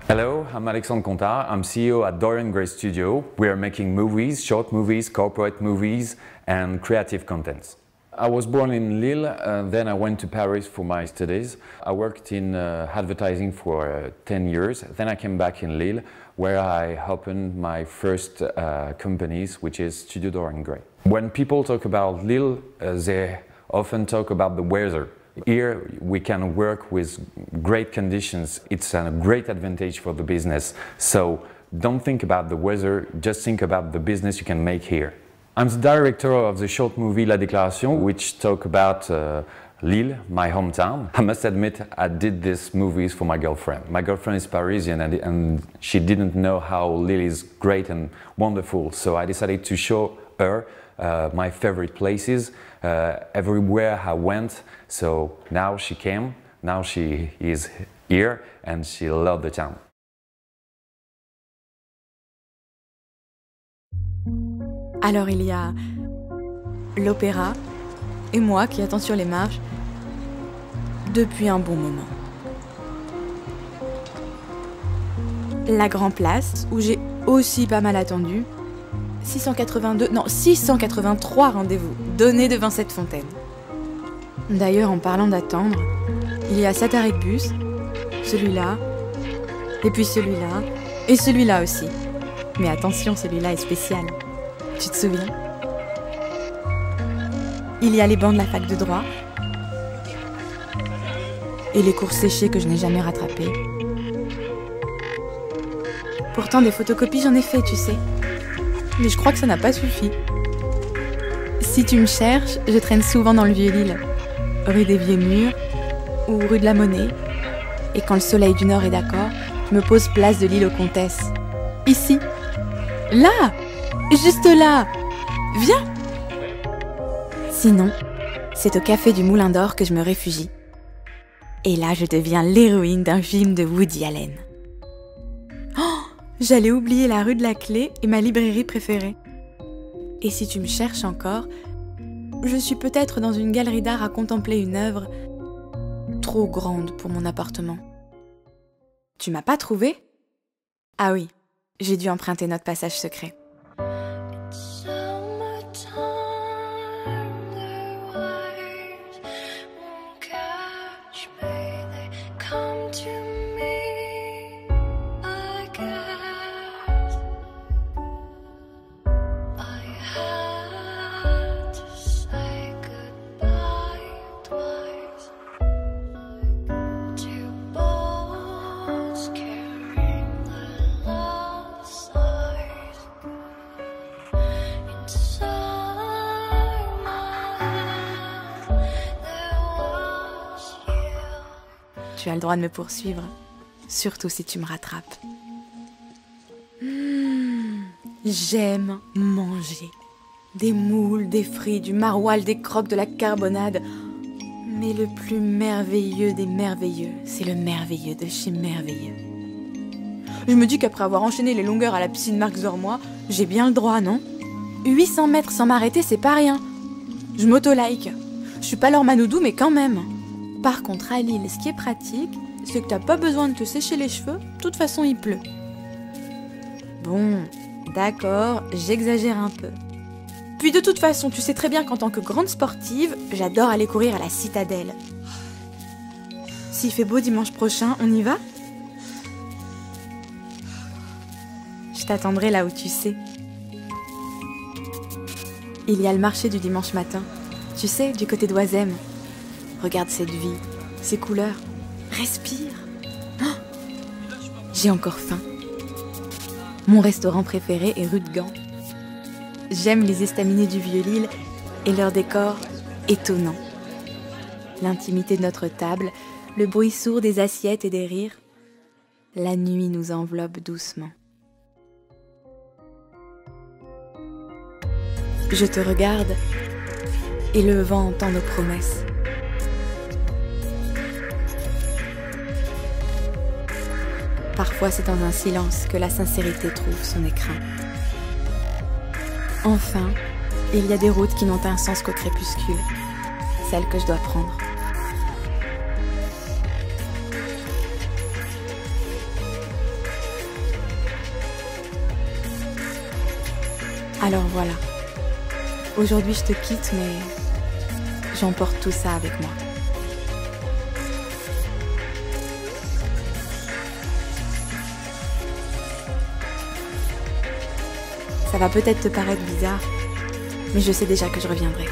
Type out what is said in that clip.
Hello, I'm Alexandre Contard. I'm CEO at Dorian Gray Studio. We are making movies, short movies, corporate movies, and creative contents. I was born in Lille, then I went to Paris for my studies. I worked in advertising for 10 years. Then I came back in Lille, where I opened my first companies, which is Studio Dorian Gray. When people talk about Lille, they often talk about the weather. Here we can work with great conditions. It's a great advantage for the business. So don't think about the weather, just think about the business you can make here. I'm the director of the short movie La Déclaration, which talk about Lille, my hometown. I must admit I did these movies for my girlfriend. My girlfriend is Parisian and she didn't know how Lille is great and wonderful. So I decided to show her my favorite places everywhere I went. So now she came, now she is here and she loved the town. Alors il y a l'opéra et moi qui attends sur les marches depuis un bon moment. La Grand Place où j'ai aussi pas mal attendu. 683 rendez-vous donnés devant cette fontaine. D'ailleurs, en parlant d'attendre, il y a 7 arrêts de bus, celui-là, et puis celui-là, et celui-là aussi. Mais attention, celui-là est spécial. Tu te souviens? Il y a les bancs de la fac de droit, et les cours séchés que je n'ai jamais rattrapés. Pourtant, des photocopies, j'en ai fait, tu sais. Mais je crois que ça n'a pas suffi. Si tu me cherches, je traîne souvent dans le Vieux-Lille, rue des Vieux Murs ou rue de la Monnaie. Et quand le soleil du Nord est d'accord, je me pose place de l'île aux Comtesses. Ici. Là! Juste là! Viens! Sinon, c'est au café du Moulin d'Or que je me réfugie. Et là, je deviens l'héroïne d'un film de Woody Allen. J'allais oublier la rue de la Clé et ma librairie préférée. Et si tu me cherches encore, je suis peut-être dans une galerie d'art à contempler une œuvre trop grande pour mon appartement. Tu m'as pas trouvé? Ah oui, j'ai dû emprunter notre passage secret. Tu as le droit de me poursuivre, surtout si tu me rattrapes. J'aime manger. Des moules, des frites, du maroilles, des croques, de la carbonade. Mais le plus merveilleux des merveilleux, c'est le merveilleux de chez Merveilleux. Je me dis qu'après avoir enchaîné les longueurs à la piscine Marc Zormois, j'ai bien le droit, non? 800 mètres sans m'arrêter, c'est pas rien. Je m'auto-like. Je suis pas leur Manoudou, mais quand même. Par contre, à Lille, ce qui est pratique, c'est que t'as pas besoin de te sécher les cheveux, de toute façon il pleut. Bon, d'accord, j'exagère un peu. Puis de toute façon, tu sais très bien qu'en tant que grande sportive, j'adore aller courir à la Citadelle. S'il fait beau dimanche prochain, on y va? Je t'attendrai là où tu sais. Il y a le marché du dimanche matin, tu sais, du côté d'Oisem. Regarde cette vie, ces couleurs. Respire. Oh, j'ai encore faim. Mon restaurant préféré est rue de Gand. J'aime les estaminets du Vieux-Lille et leur décor étonnant. L'intimité de notre table, le bruit sourd des assiettes et des rires. La nuit nous enveloppe doucement. Je te regarde et le vent entend nos promesses. Parfois, c'est dans un silence que la sincérité trouve son écrin. Enfin, il y a des routes qui n'ont un sens qu'au crépuscule, celles que je dois prendre. Alors voilà. Aujourd'hui, je te quitte, mais j'emporte tout ça avec moi. Ça va peut-être te paraître bizarre, mais je sais déjà que je reviendrai.